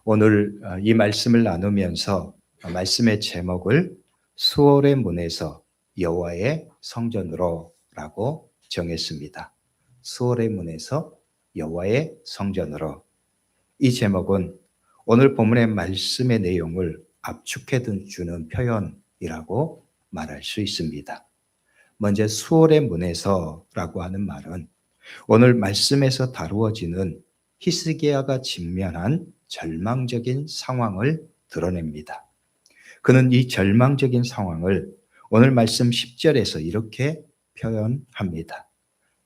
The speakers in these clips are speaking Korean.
오늘 이 말씀을 나누면서 말씀의 제목을 수월의 문에서 여호와의 성전으로라고 정했습니다. 수월의 문에서 여호와의 성전으로. 이 제목은 오늘 본문의 말씀의 내용을 압축해 주는 표현이라고 말할 수 있습니다. 먼저 수월의 문에서라고 하는 말은 오늘 말씀에서 다루어지는 히스기야가 직면한 절망적인 상황을 드러냅니다. 그는 이 절망적인 상황을 오늘 말씀 10절에서 이렇게 표현합니다.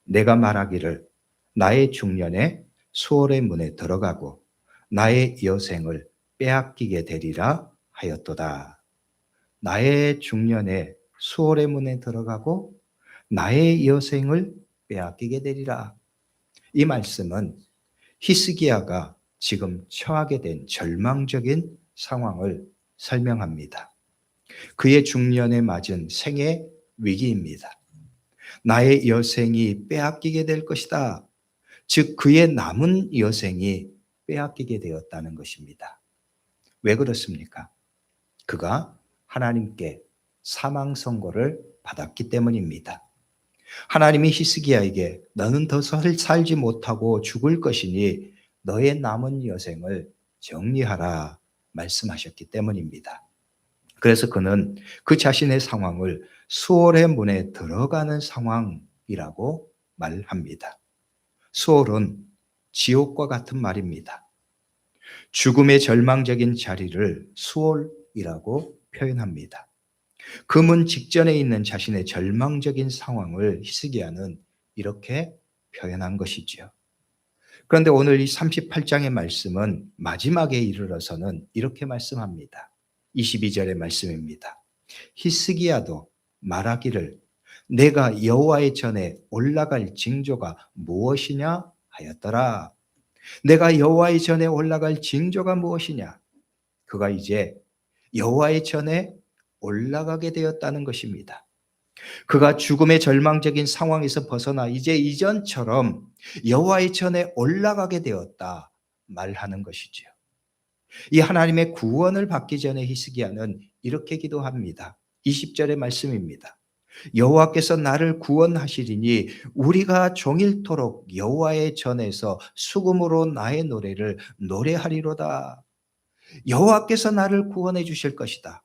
내가 말하기를 나의 중년에 수월의 문에 들어가고 나의 여생을 빼앗기게 되리라 하였도다. 나의 중년에 수월의 문에 들어가고 나의 여생을 빼앗기게 되리라. 이 말씀은 히스기야가 지금 처하게 된 절망적인 상황을 설명합니다. 그의 중년에 맞은 생의 위기입니다. 나의 여생이 빼앗기게 될 것이다. 즉 그의 남은 여생이 빼앗기게 되었다는 것입니다. 왜 그렇습니까? 그가 하나님께 사망 선고를 받았기 때문입니다. 하나님이 히스기야에게 너는 더 살지 못하고 죽을 것이니 너의 남은 여생을 정리하라 말씀하셨기 때문입니다. 그래서 그는 그 자신의 상황을 수월의 문에 들어가는 상황이라고 말합니다. 수월은 지옥과 같은 말입니다. 죽음의 절망적인 자리를 수월이라고 표현합니다. 그 문 직전에 있는 자신의 절망적인 상황을 히스기야는 이렇게 표현한 것이죠. 그런데 오늘 이 38장의 말씀은 마지막에 이르러서는 이렇게 말씀합니다. 22절의 말씀입니다. 히스기야도 말하기를 내가 여호와의 전에 올라갈 징조가 무엇이냐 하였더라. 내가 여호와의 전에 올라갈 징조가 무엇이냐? 그가 이제 여호와의 전에 올라가게 되었다는 것입니다. 그가 죽음의 절망적인 상황에서 벗어나 이제 이전처럼 여호와의 전에 올라가게 되었다 말하는 것이지요. 이 하나님의 구원을 받기 전에 히스기야는 이렇게 기도합니다. 20절의 말씀입니다. 여호와께서 나를 구원하시리니 우리가 종일토록 여호와의 전에서 수금으로 나의 노래를 노래하리로다. 여호와께서 나를 구원해 주실 것이다.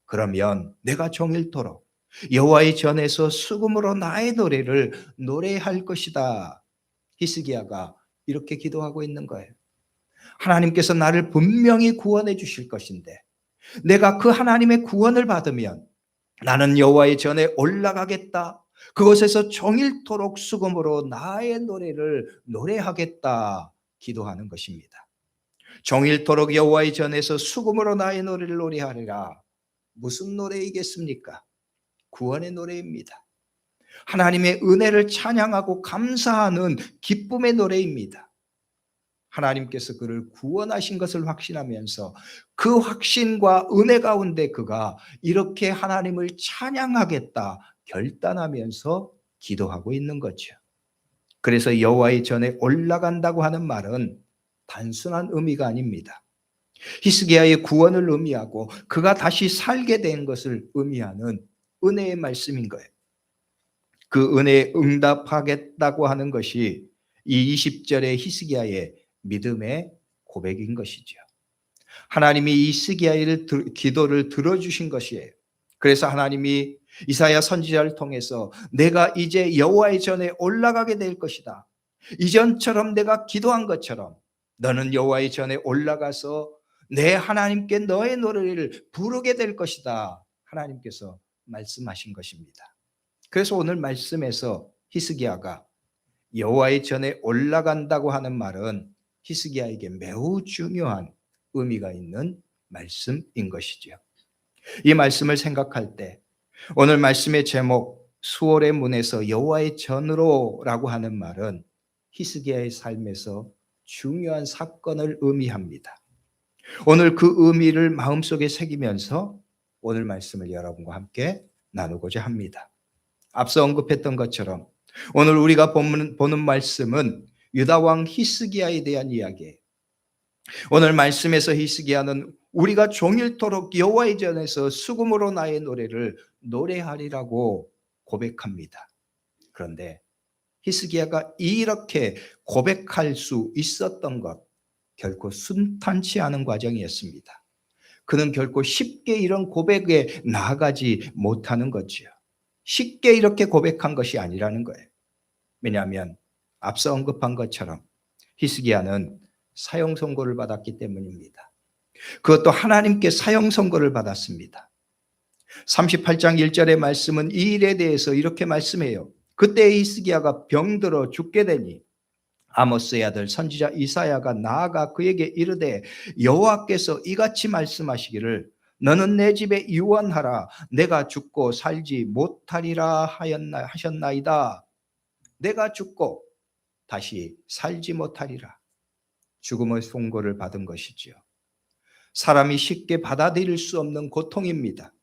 그러면 내가 종일토록 여호와의 전에서 수금으로 나의 노래를 노래할 것이다. 히스기야가 이렇게 기도하고 있는 거예요. 하나님께서 나를 분명히 구원해 주실 것인데 내가 그 하나님의 구원을 받으면 나는 여호와의 전에 올라가겠다. 그곳에서 종일토록 수금으로 나의 노래를 노래하겠다. 기도하는 것입니다. 종일토록 여호와의 전에서 수금으로 나의 노래를 노래하리라. 무슨 노래이겠습니까? 구원의 노래입니다. 하나님의 은혜를 찬양하고 감사하는 기쁨의 노래입니다. 하나님께서 그를 구원하신 것을 확신하면서 그 확신과 은혜 가운데 그가 이렇게 하나님을 찬양하겠다 결단하면서 기도하고 있는 거죠. 그래서 여호와의 전에 올라간다고 하는 말은 단순한 의미가 아닙니다. 히스기야의 구원을 의미하고 그가 다시 살게 된 것을 의미하는 은혜의 말씀인 거예요. 그 은혜에 응답하겠다고 하는 것이 이 20절의 히스기야의 믿음의 고백인 것이죠. 하나님이 이 히스기야의 기도를 들어주신 것이에요. 그래서 하나님이 이사야 선지자를 통해서 내가 이제 여호와의 전에 올라가게 될 것이다. 이전처럼 내가 기도한 것처럼 너는 여호와의 전에 올라가서 내 하나님께 너의 노래를 부르게 될 것이다. 하나님께서 말씀하신 것입니다. 그래서 오늘 말씀에서 히스기야가 여호와의 전에 올라간다고 하는 말은 히스기야에게 매우 중요한 의미가 있는 말씀인 것이죠. 이 말씀을 생각할 때 오늘 말씀의 제목 수월의 문에서 여호와의 전으로라고 하는 말은 히스기야의 삶에서 중요한 사건을 의미합니다. 오늘 그 의미를 마음속에 새기면서 오늘 말씀을 여러분과 함께 나누고자 합니다. 앞서 언급했던 것처럼 오늘 우리가 보는 말씀은 유다 왕 히스기야에 대한 이야기예요. 오늘 말씀에서 히스기야는 우리가 종일토록 여호와의 전에서 수금으로 나의 노래를 노래하리라고 고백합니다. 그런데 히스기야가 이렇게 고백할 수 있었던 것 결코 순탄치 않은 과정이었습니다. 그는 결코 쉽게 이런 고백에 나아가지 못하는 거지요. 쉽게 이렇게 고백한 것이 아니라는 거예요. 왜냐하면 앞서 언급한 것처럼 히스기야는 사형 선고를 받았기 때문입니다. 그것도 하나님께 사형 선고를 받았습니다. 38장 1절의 말씀은 이 일에 대해서 이렇게 말씀해요. 그때 히스기야가 병들어 죽게 되니 아모스의 아들 선지자 이사야가 나아가 그에게 이르되 여호와께서 이같이 말씀하시기를 너는 내 집에 유언하라. 내가 죽고 살지 못하리라 하셨나이다. 내가 죽고 다시 살지 못하리라. 죽음의 선고를 받은 것이지요. 사람이 쉽게 받아들일 수 없는 고통입니다.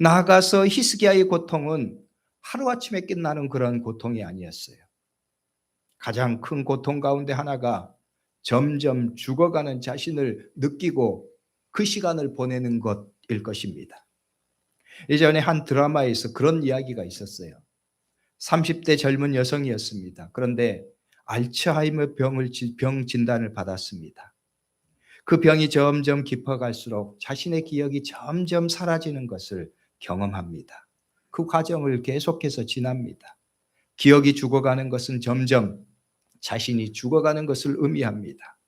나아가서 히스기야의 고통은 하루아침에 끝나는 그런 고통이 아니었어요. 가장 큰 고통 가운데 하나가 점점 죽어가는 자신을 느끼고 그 시간을 보내는 것일 것입니다. 예전에 한 드라마에서 그런 이야기가 있었어요. 30대 젊은 여성이었습니다. 그런데 알츠하이머 병 진단을 받았습니다. 그 병이 점점 깊어갈수록 자신의 기억이 점점 사라지는 것을 경험합니다. 그 과정을 계속해서 지납니다. 기억이 죽어가는 것은 점점 자신이 죽어가는 것을 의미합니다.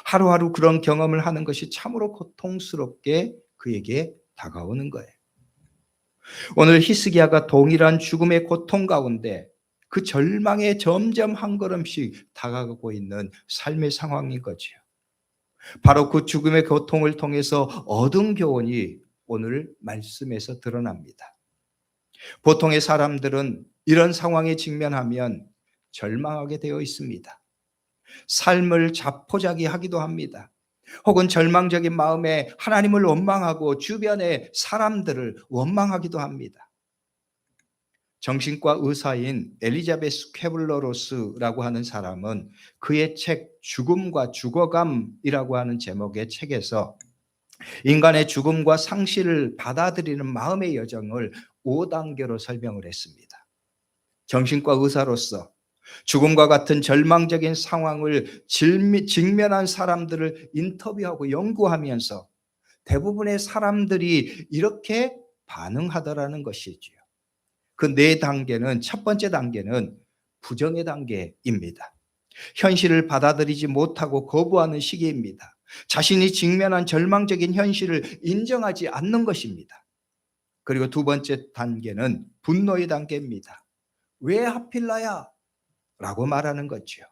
하루하루 그런 경험을 하는 것이 참으로 고통스럽게 그에게 다가오는 거예요. 오늘 히스기야가 동일한 죽음의 고통 가운데 그 절망에 점점 한 걸음씩 다가가고 있는 삶의 상황인 거지요. 바로 그 죽음의 고통을 통해서 얻은 교훈이 오늘 말씀에서 드러납니다. 보통의 사람들은 이런 상황에 직면하면 절망하게 되어 있습니다. 삶을 자포자기하기도 합니다. 혹은 절망적인 마음에 하나님을 원망하고 주변의 사람들을 원망하기도 합니다. 정신과 의사인 엘리자베스 쾌블러로스라고 하는 사람은 그의 책 죽음과 죽어감이라고 하는 제목의 책에서 인간의 죽음과 상실을 받아들이는 마음의 여정을 5단계로 설명을 했습니다. 정신과 의사로서 죽음과 같은 절망적인 상황을 직면한 사람들을 인터뷰하고 연구하면서 대부분의 사람들이 이렇게 반응하더라는 것이지요. 그 4단계는 첫 번째 단계는 부정의 단계입니다. 현실을 받아들이지 못하고 거부하는 시기입니다. 자신이 직면한 절망적인 현실을 인정하지 않는 것입니다. 그리고 두 번째 단계는 분노의 단계입니다. 왜 하필 나야? 라고 말하는 거죠.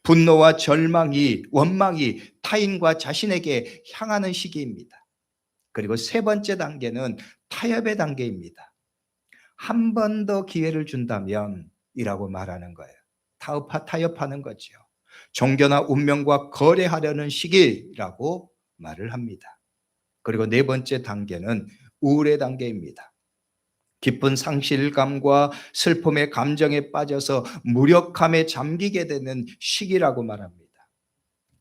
분노와 절망이, 원망이 타인과 자신에게 향하는 시기입니다. 그리고 세 번째 단계는 타협의 단계입니다. 한 번 더 기회를 준다면 이라고 말하는 거예요. 타협하는 거죠. 종교나 운명과 거래하려는 시기라고 말을 합니다. 그리고 네 번째 단계는 우울의 단계입니다. 깊은 상실감과 슬픔의 감정에 빠져서 무력함에 잠기게 되는 시기라고 말합니다.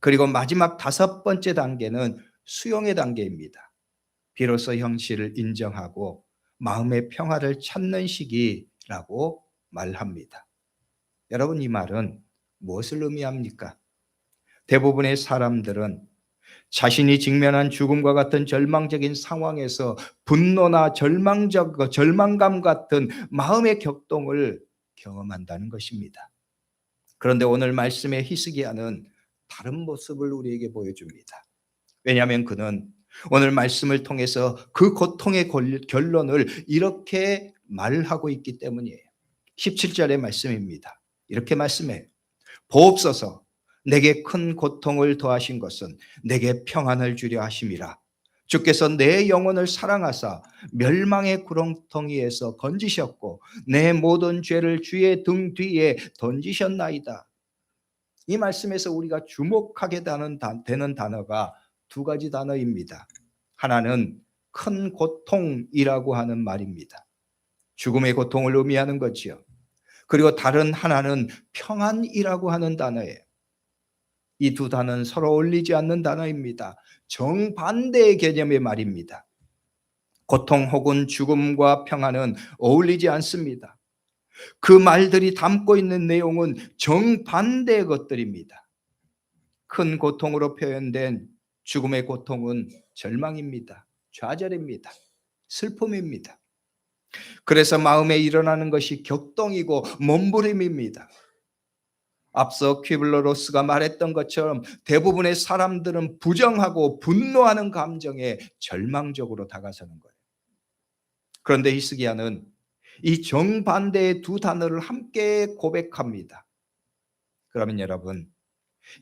그리고 마지막 5번째 단계는 수용의 단계입니다. 비로소 현실을 인정하고 마음의 평화를 찾는 시기라고 말합니다. 여러분, 이 말은 무엇을 의미합니까? 대부분의 사람들은 자신이 직면한 죽음과 같은 절망적인 상황에서 분노나 절망감 같은 마음의 격동을 경험한다는 것입니다. 그런데 오늘 말씀의 히스기야는 다른 모습을 우리에게 보여줍니다. 왜냐하면 그는 오늘 말씀을 통해서 그 고통의 결론을 이렇게 말하고 있기 때문이에요. 17절의 말씀입니다. 이렇게 말씀해요. 보옵소서, 내게 큰 고통을 더하신 것은 내게 평안을 주려 하심이라. 주께서 내 영혼을 사랑하사 멸망의 구렁텅이에서 건지셨고 내 모든 죄를 주의 등 뒤에 던지셨나이다. 이 말씀에서 우리가 주목하게 되는 단어가 두 가지 단어입니다. 하나는 큰 고통이라고 하는 말입니다. 죽음의 고통을 의미하는 거지요. 그리고 다른 하나는 평안이라고 하는 단어예요. 이 두 단어는 서로 어울리지 않는 단어입니다. 정반대의 개념의 말입니다. 고통 혹은 죽음과 평안은 어울리지 않습니다. 그 말들이 담고 있는 내용은 정반대의 것들입니다. 큰 고통으로 표현된 죽음의 고통은 절망입니다. 좌절입니다. 슬픔입니다. 그래서 마음에 일어나는 것이 격동이고 몸부림입니다. 앞서 퀴블러 로스가 말했던 것처럼 대부분의 사람들은 부정하고 분노하는 감정에 절망적으로 다가서는 거예요. 그런데 히스기야는 이 정반대의 두 단어를 함께 고백합니다. 그러면 여러분,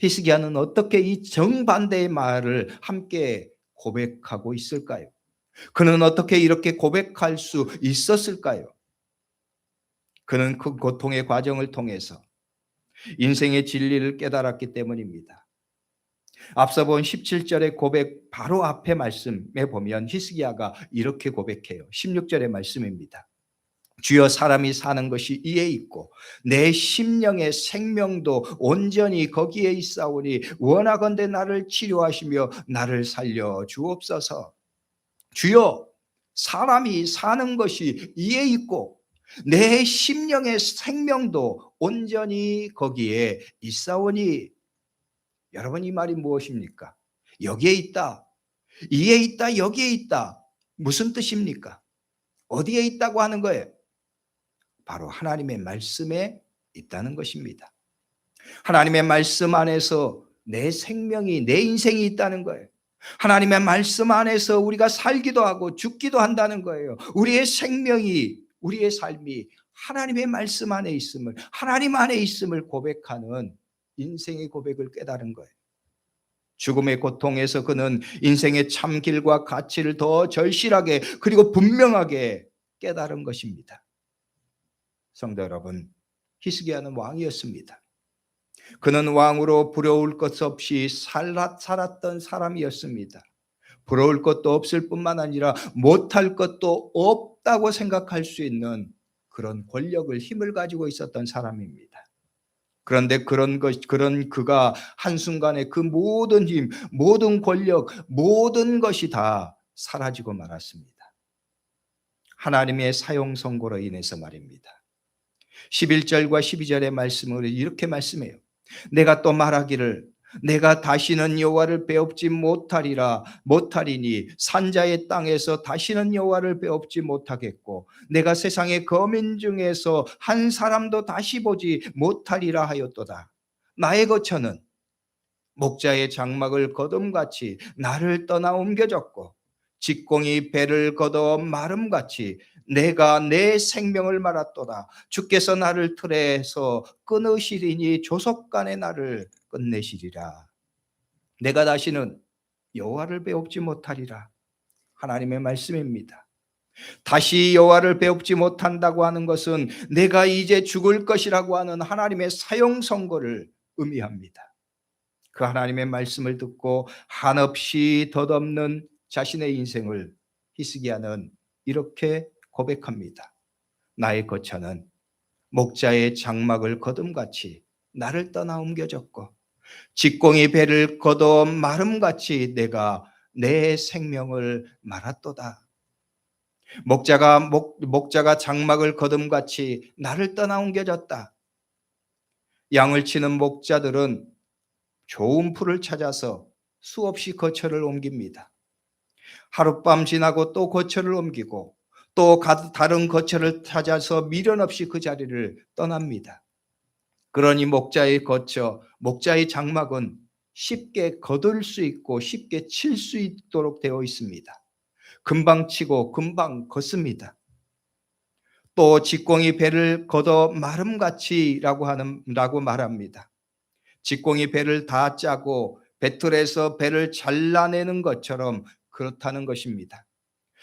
히스기야는 어떻게 이 정반대의 말을 함께 고백하고 있을까요? 그는 어떻게 이렇게 고백할 수 있었을까요? 그는 그 고통의 과정을 통해서 인생의 진리를 깨달았기 때문입니다. 앞서 본 17절의 고백 바로 앞에 말씀에 보면 히스기야가 이렇게 고백해요. 16절의 말씀입니다. 주여, 사람이 사는 것이 이에 있고 내 심령의 생명도 온전히 거기에 있사오니 원하건대 나를 치료하시며 나를 살려 주옵소서. 주여, 사람이 사는 것이 이에 있고 내 심령의 생명도 온전히 거기에 있사오니. 여러분, 이 말이 무엇입니까? 여기에 있다, 이에 있다, 여기에 있다. 무슨 뜻입니까? 어디에 있다고 하는 거예요? 바로 하나님의 말씀에 있다는 것입니다. 하나님의 말씀 안에서 내 생명이, 내 인생이 있다는 거예요. 하나님의 말씀 안에서 우리가 살기도 하고 죽기도 한다는 거예요. 우리의 생명이, 우리의 삶이 하나님의 말씀 안에 있음을, 하나님 안에 있음을 고백하는 인생의 고백을 깨달은 거예요. 죽음의 고통에서 그는 인생의 참 길과 가치를 더 절실하게 그리고 분명하게 깨달은 것입니다. 성도 여러분, 히스기야는 왕이었습니다. 그는 왕으로 부러울 것 없이 살았던 사람이었습니다. 부러울 것도 없을 뿐만 아니라 못할 것도 없다고 생각할 수 있는 그런 권력을, 힘을 가지고 있었던 사람입니다. 그런데 그런 그가 한순간에 그 모든 힘, 모든 권력, 모든 것이 다 사라지고 말았습니다. 하나님의 사용 선고로 인해서 말입니다. 11절과 12절의 말씀으로 이렇게 말씀해요. 내가 또 말하기를 내가 다시는 여호와를 배웁지 못하리니 산자의 땅에서 다시는 여호와를 배웁지 못하겠고 내가 세상의 거민 중에서 한 사람도 다시 보지 못하리라 하였도다. 나의 거처는 목자의 장막을 거둠같이 나를 떠나 옮겨졌고 직공이 배를 걷어 마름같이 내가 내 생명을 말았도다. 주께서 나를 틀에서 끊으시리니 조속간에 나를 끝내시리라. 내가 다시는 여호와를 배웁지 못하리라. 하나님의 말씀입니다. 다시 여호와를 배웁지 못한다고 하는 것은 내가 이제 죽을 것이라고 하는 하나님의 사형 선고를 의미합니다. 그 하나님의 말씀을 듣고 한없이 덧없는 자신의 인생을 히스기야는 이렇게 고백합니다. 나의 거처는 목자의 장막을 거둠같이 나를 떠나 옮겨졌고 직공이 배를 걷어 마름같이 내가 내 생명을 말았도다. 목자가 장막을 거둠같이 나를 떠나 옮겨졌다. 양을 치는 목자들은 좋은 풀을 찾아서 수없이 거처를 옮깁니다. 하룻밤 지나고 또 거처를 옮기고 또 다른 거처를 찾아서 미련 없이 그 자리를 떠납니다. 그러니 목자의 거처, 목자의 장막은 쉽게 거둘 수 있고 쉽게 칠 수 있도록 되어 있습니다. 금방 치고 금방 걷습니다. 또 직공이 배를 걷어 마름같이라고 말합니다. 직공이 배를 다 짜고 배틀에서 배를 잘라내는 것처럼 그렇다는 것입니다.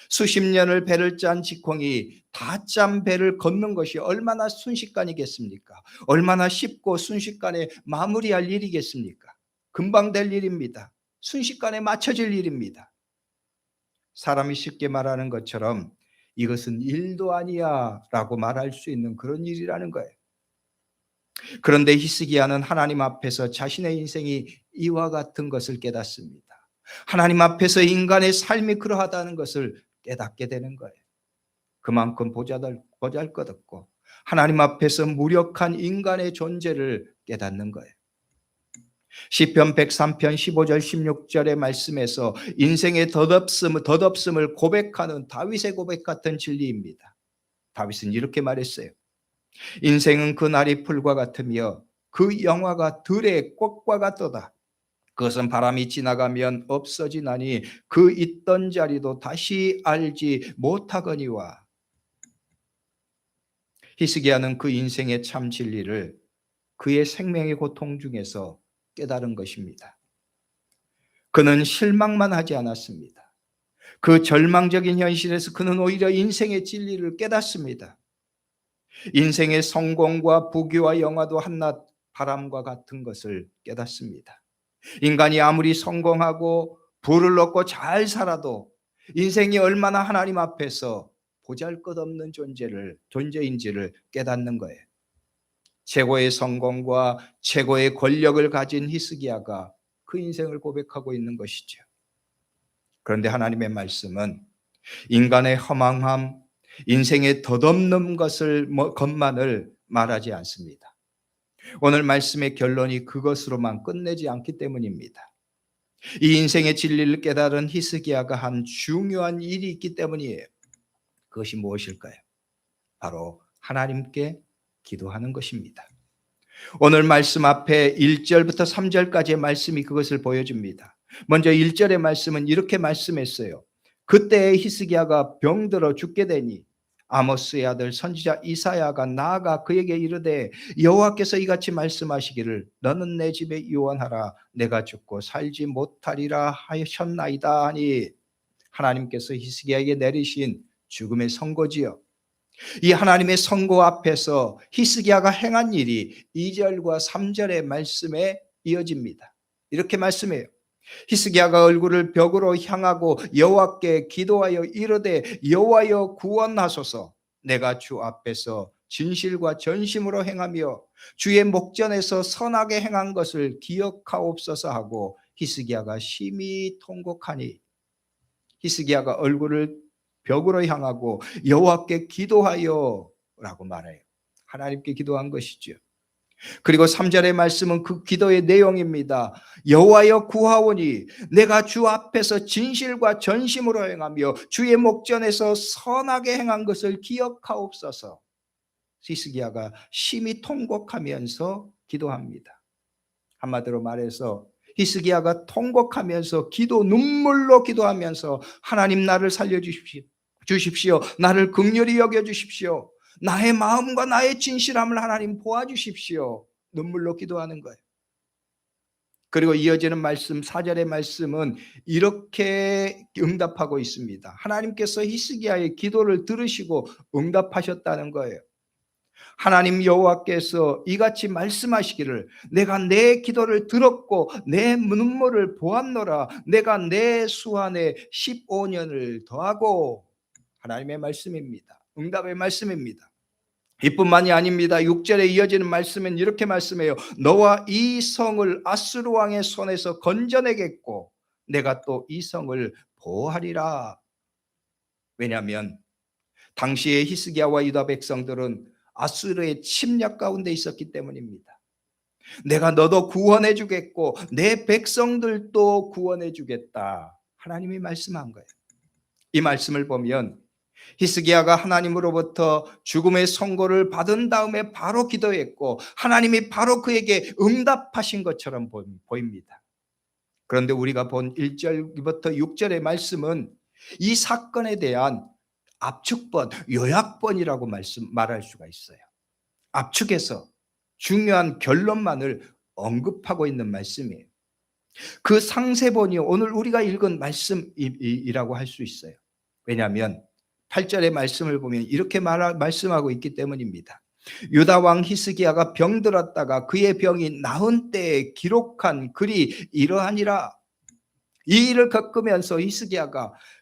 수십 년을 배를 짠 직공이 다 짠 배를 걷는 것이 얼마나 순식간이겠습니까? 얼마나 쉽고 순식간에 마무리할 일이겠습니까? 금방 될 일입니다. 순식간에 맞춰질 일입니다. 사람이 쉽게 말하는 것처럼 이것은 일도 아니야 라고 말할 수 있는 그런 일이라는 거예요. 그런데 히스기야는 하나님 앞에서 자신의 인생이 이와 같은 것을 깨닫습니다. 하나님 앞에서 인간의 삶이 그러하다는 것을 깨닫게 되는 거예요. 그만큼 보잘것없고 하나님 앞에서 무력한 인간의 존재를 깨닫는 거예요. 시편 103편 15절 16절의 말씀에서 인생의 덧없음을 고백하는 다윗의 고백 같은 진리입니다. 다윗은 이렇게 말했어요. 인생은 그 날이 풀과 같으며 그 영화가 들의 꽃과 같도다. 그것은 바람이 지나가면 없어지나니 그 있던 자리도 다시 알지 못하거니와. 히스기야는 그 인생의 참 진리를 그의 생명의 고통 중에서 깨달은 것입니다. 그는 실망만 하지 않았습니다. 그 절망적인 현실에서 그는 오히려 인생의 진리를 깨닫습니다. 인생의 성공과 부귀와 영화도 한낱 바람과 같은 것을 깨닫습니다. 인간이 아무리 성공하고 부를 얻고 잘 살아도 인생이 얼마나 하나님 앞에서 보잘것없는 존재인지를 깨닫는 거예요. 최고의 성공과 최고의 권력을 가진 히스기야가 그 인생을 고백하고 있는 것이죠. 그런데 하나님의 말씀은 인간의 허망함, 인생의 덧없는 것만을 말하지 않습니다. 오늘 말씀의 결론이 그것으로만 끝내지 않기 때문입니다. 이 인생의 진리를 깨달은 히스기야가 한 중요한 일이 있기 때문이에요. 그것이 무엇일까요? 바로 하나님께 기도하는 것입니다. 오늘 말씀 앞에 1절부터 3절까지의 말씀이 그것을 보여줍니다. 먼저 1절의 말씀은 이렇게 말씀했어요. 그때 히스기야가 병들어 죽게 되니 아모스의 아들 선지자 이사야가 나아가 그에게 이르되 여호와께서 이같이 말씀하시기를 너는 내 집에 유언하라 내가 죽고 살지 못하리라 하셨나이다 하니 하나님께서 히스기야에게 내리신 죽음의 선고지요. 이 하나님의 선고 앞에서 히스기야가 행한 일이 2절과 3절의 말씀에 이어집니다. 이렇게 말씀해요. 히스기야가 얼굴을 벽으로 향하고 여호와께 기도하여 이르되 여호와여 구원하소서. 내가 주 앞에서 진실과 전심으로 행하며 주의 목전에서 선하게 행한 것을 기억하옵소서 하고 히스기야가 심히 통곡하니 히스기야가 얼굴을 벽으로 향하고 여호와께 기도하여 라고 말해요. 하나님께 기도한 것이죠. 그리고 3절의 말씀은 그 기도의 내용입니다. 여호와여 구하오니 내가 주 앞에서 진실과 전심으로 행하며 주의 목전에서 선하게 행한 것을 기억하옵소서. 히스기야가 심히 통곡하면서 기도합니다. 한마디로 말해서 히스기야가 통곡하면서 눈물로 기도하면서 하나님 나를 살려주십시오. 나를 긍휼히 여겨주십시오. 나의 마음과 나의 진실함을 하나님 도와주십시오. 눈물로 기도하는 거예요. 그리고 이어지는 말씀 4절의 말씀은 이렇게 응답하고 있습니다. 하나님께서 히스기야의 기도를 들으시고 응답하셨다는 거예요. 하나님 여호와께서 이같이 말씀하시기를 내가 내 기도를 들었고 내 눈물을 보았노라. 내가 내 수완에 15년을 더하고. 하나님의 말씀입니다. 응답의 말씀입니다. 이뿐만이 아닙니다. 6절에 이어지는 말씀은 이렇게 말씀해요. 너와 이 성을 아수르 왕의 손에서 건져내겠고 내가 또 이 성을 보호하리라. 왜냐하면 당시의 히스기야와 유다 백성들은 아수르의 침략 가운데 있었기 때문입니다. 내가 너도 구원해 주겠고 내 백성들도 구원해 주겠다. 하나님이 말씀한 거예요. 이 말씀을 보면 히스기야가 하나님으로부터 죽음의 선고를 받은 다음에 바로 기도했고 하나님이 바로 그에게 응답하신 것처럼 보입니다. 그런데 우리가 본 1절부터 6절의 말씀은 이 사건에 대한 압축본, 요약본이라고 말할 수가 있어요. 압축해서 중요한 결론만을 언급하고 있는 말씀이에요. 그 상세본이 오늘 우리가 읽은 말씀이라고 할 수 있어요. 왜냐하면 8절의 말씀을 보면 이렇게 말씀하고 있기 때문입니다. 유다 왕 히스기야가 병들었다가 그의 병이 나은 때에 기록한 글이 이러하니라. 이 일을 겪으면서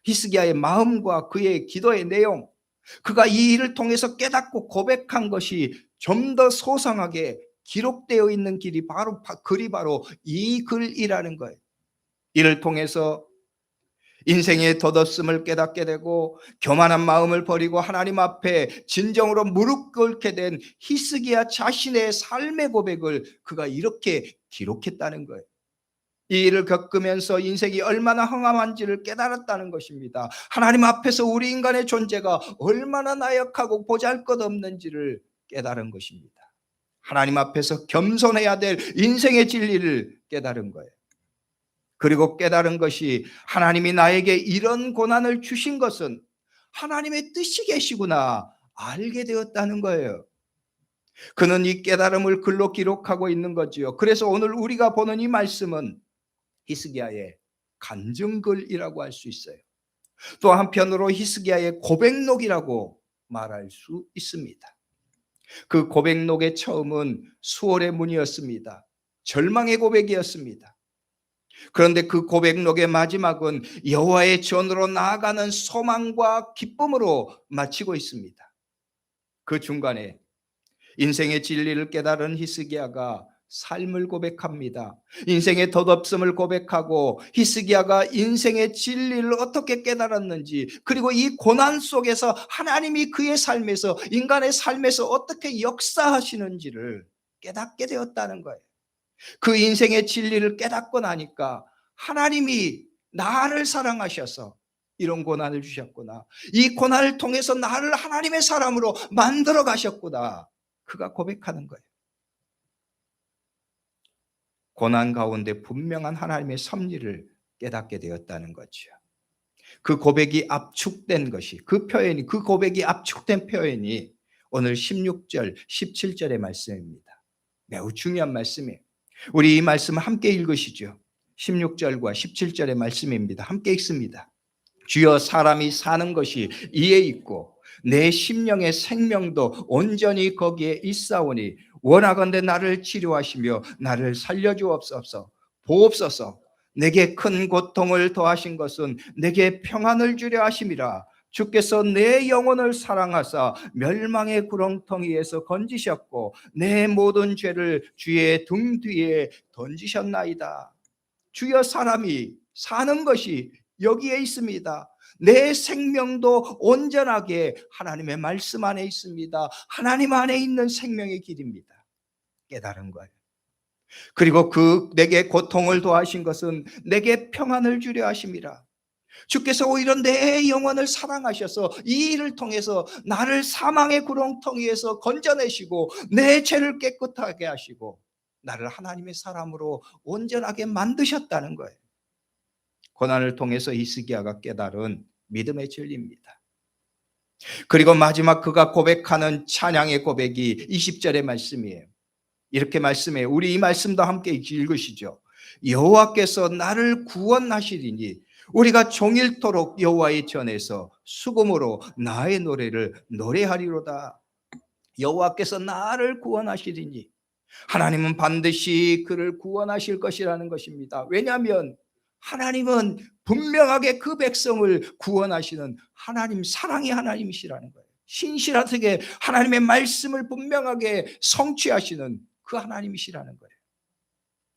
히스기야의 마음과 그의 기도의 내용, 그가 이 일을 통해서 깨닫고 고백한 것이 좀 더 소상하게 기록되어 있는 글이 바로 이 글이라는 거예요. 이를 통해서 인생의 덧없음을 깨닫게 되고 교만한 마음을 버리고 하나님 앞에 진정으로 무릎 꿇게 된 히스기야 자신의 삶의 고백을 그가 이렇게 기록했다는 거예요. 이 일을 겪으면서 인생이 얼마나 험함한지를 깨달았다는 것입니다. 하나님 앞에서 우리 인간의 존재가 얼마나 나약하고 보잘것없는지를 깨달은 것입니다. 하나님 앞에서 겸손해야 될 인생의 진리를 깨달은 거예요. 그리고 깨달은 것이 하나님이 나에게 이런 고난을 주신 것은 하나님의 뜻이 계시구나 알게 되었다는 거예요. 그는 이 깨달음을 글로 기록하고 있는 거지요. 그래서 오늘 우리가 보는 이 말씀은 히스기야의 간증글이라고 할 수 있어요. 또 한편으로 히스기야의 고백록이라고 말할 수 있습니다. 그 고백록의 처음은 수월의 문이었습니다. 절망의 고백이었습니다. 그런데 그 고백록의 마지막은 여호와의 전으로 나아가는 소망과 기쁨으로 마치고 있습니다. 그 중간에 인생의 진리를 깨달은 히스기야가 삶을 고백합니다. 인생의 덧없음을 고백하고 히스기야가 인생의 진리를 어떻게 깨달았는지, 그리고 이 고난 속에서 하나님이 그의 삶에서, 인간의 삶에서 어떻게 역사하시는지를 깨닫게 되었다는 거예요. 그 인생의 진리를 깨닫고 나니까 하나님이 나를 사랑하셔서 이런 고난을 주셨구나, 이 고난을 통해서 나를 하나님의 사람으로 만들어 가셨구나, 그가 고백하는 거예요. 고난 가운데 분명한 하나님의 섭리를 깨닫게 되었다는 거죠. 그 고백이 압축된 것이, 그 고백이 압축된 표현이 오늘 16절, 17절의 말씀입니다. 매우 중요한 말씀이에요. 우리 이 말씀 함께 읽으시죠. 16절과 17절의 말씀입니다. 함께 읽습니다. 주여, 사람이 사는 것이 이에 있고 내 심령의 생명도 온전히 거기에 있사오니 원하건대 나를 치료하시며 나를 살려주옵소서. 보옵소서. 내게 큰 고통을 더하신 것은 내게 평안을 주려 하심이라. 주께서 내 영혼을 사랑하사 멸망의 구렁텅이에서 건지셨고 내 모든 죄를 주의 등 뒤에 던지셨나이다. 주여, 사람이 사는 것이 여기에 있습니다. 내 생명도 온전하게 하나님의 말씀 안에 있습니다. 하나님 안에 있는 생명의 길입니다. 깨달은 거예요. 그리고 내게 고통을 더하신 것은 내게 평안을 주려 하심이라. 주께서 오히려 내 영혼을 사랑하셔서 이 일을 통해서 나를 사망의 구렁텅이에서 건져내시고 내 죄를 깨끗하게 하시고 나를 하나님의 사람으로 온전하게 만드셨다는 거예요. 고난을 통해서 히스기야가 깨달은 믿음의 진리입니다. 그리고 마지막 그가 고백하는 찬양의 고백이 20절의 말씀이에요. 이렇게 말씀해요. 우리 이 말씀도 함께 읽으시죠. 여호와께서 나를 구원하시리니 우리가 종일토록 여호와의 전에서 수금으로 나의 노래를 노래하리로다. 여호와께서 나를 구원하시리니, 하나님은 반드시 그를 구원하실 것이라는 것입니다. 왜냐하면 하나님은 분명하게 그 백성을 구원하시는 하나님, 사랑의 하나님이시라는 거예요. 신실하게 하나님의 말씀을 분명하게 성취하시는 그 하나님이시라는 거예요.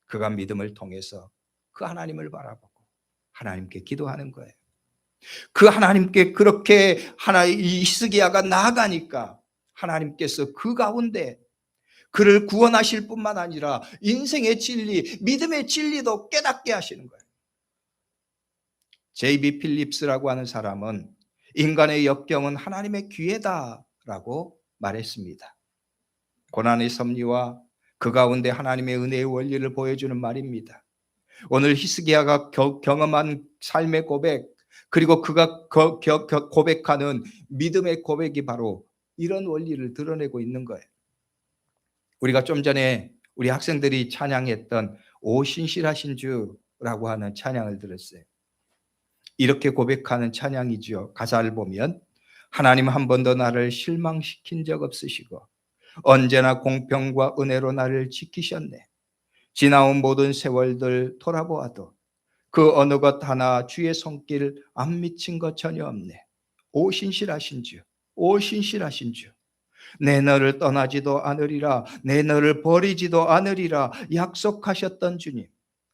그가 믿음을 통해서 그 하나님을 바라보고 하나님께 기도하는 거예요. 그 하나님께 그렇게 이 히스기야가 나아가니까 하나님께서 그 가운데 그를 구원하실 뿐만 아니라 인생의 진리, 믿음의 진리도 깨닫게 하시는 거예요. J.B. 필립스라고 하는 사람은 인간의 역경은 하나님의 기회다라고 말했습니다. 고난의 섭리와 그 가운데 하나님의 은혜의 원리를 보여주는 말입니다. 오늘 히스기야가 경험한 삶의 고백, 그리고 그가 고백하는 믿음의 고백이 바로 이런 원리를 드러내고 있는 거예요. 우리가 좀 전에 우리 학생들이 찬양했던 오 신실하신 주라고 하는 찬양을 들었어요. 이렇게 고백하는 찬양이죠. 가사를 보면 하나님 한 번도 나를 실망시킨 적 없으시고 언제나 공평과 은혜로 나를 지키셨네. 지나온 모든 세월들 돌아보아도 그 어느 것 하나 주의 손길 안 미친 것 전혀 없네. 오 신실하신 주, 오 신실하신 주. 내 너를 떠나지도 않으리라, 내 너를 버리지도 않으리라 약속하셨던 주님,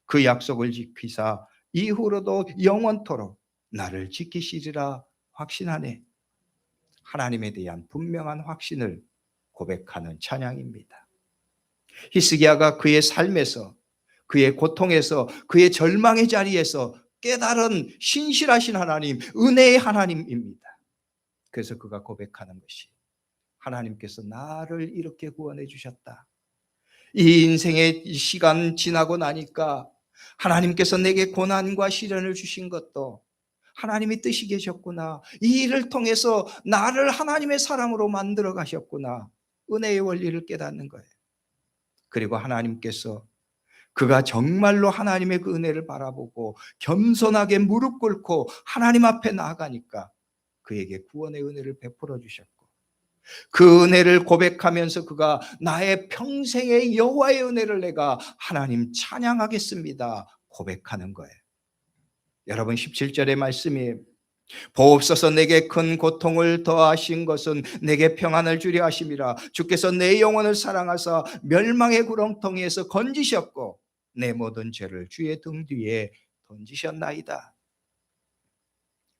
그 약속을 지키사 이후로도 영원토록 나를 지키시리라 확신하네. 하나님에 대한 분명한 확신을 고백하는 찬양입니다. 히스기야가 그의 삶에서, 그의 고통에서, 그의 절망의 자리에서 깨달은 신실하신 하나님, 은혜의 하나님입니다. 그래서 그가 고백하는 것이, 하나님께서 나를 이렇게 구원해 주셨다. 이 인생의 시간 지나고 나니까 하나님께서 내게 고난과 시련을 주신 것도 하나님이 뜻이 계셨구나. 이 일을 통해서 나를 하나님의 사람으로 만들어 가셨구나. 은혜의 원리를 깨닫는 거예요. 그리고 하나님께서 그가 정말로 하나님의 그 은혜를 바라보고 겸손하게 무릎 꿇고 하나님 앞에 나아가니까 그에게 구원의 은혜를 베풀어 주셨고, 그 은혜를 고백하면서 그가 나의 평생의 여호와의 은혜를 내가 하나님 찬양하겠습니다 고백하는 거예요. 여러분, 17절의 말씀이 보옵소서 내게 큰 고통을 더하신 것은 내게 평안을 주려 하심이라. 주께서 내 영혼을 사랑하사 멸망의 구렁텅이에서 건지셨고 내 모든 죄를 주의 등 뒤에 던지셨나이다.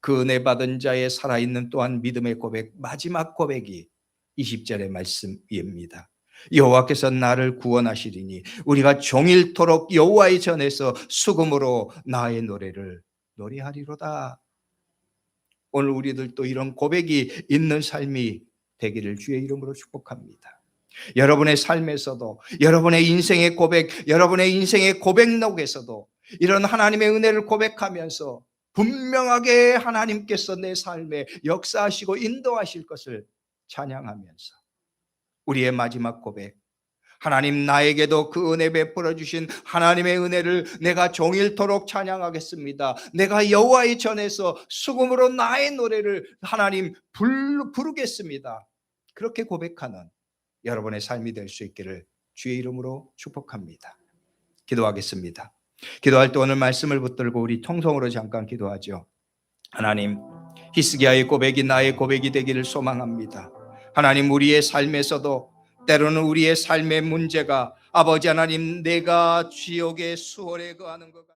그 은혜 받은 자의 살아있는 또한 믿음의 고백, 마지막 고백이 20절의 말씀입니다. 여호와께서 나를 구원하시리니 우리가 종일토록 여호와의 전에서 수금으로 나의 노래를 노래하리로다. 오늘 우리들도 이런 고백이 있는 삶이 되기를 주의 이름으로 축복합니다. 여러분의 삶에서도, 여러분의 인생의 고백, 여러분의 인생의 고백록에서도 이런 하나님의 은혜를 고백하면서 분명하게 하나님께서 내 삶에 역사하시고 인도하실 것을 찬양하면서 우리의 마지막 고백, 하나님 나에게도 그 은혜 베풀어 주신 하나님의 은혜를 내가 종일토록 찬양하겠습니다. 내가 여호와의 전에서 수금으로 나의 노래를 하나님 부르겠습니다. 그렇게 고백하는 여러분의 삶이 될 수 있기를 주의 이름으로 축복합니다. 기도하겠습니다. 기도할 때 오늘 말씀을 붙들고 우리 통성으로 잠깐 기도하죠. 하나님, 히스기야의 고백이 나의 고백이 되기를 소망합니다. 하나님, 우리의 삶에서도 때로는 우리의 삶의 문제가 아버지 하나님, 내가 지옥의 수월에 거하는 것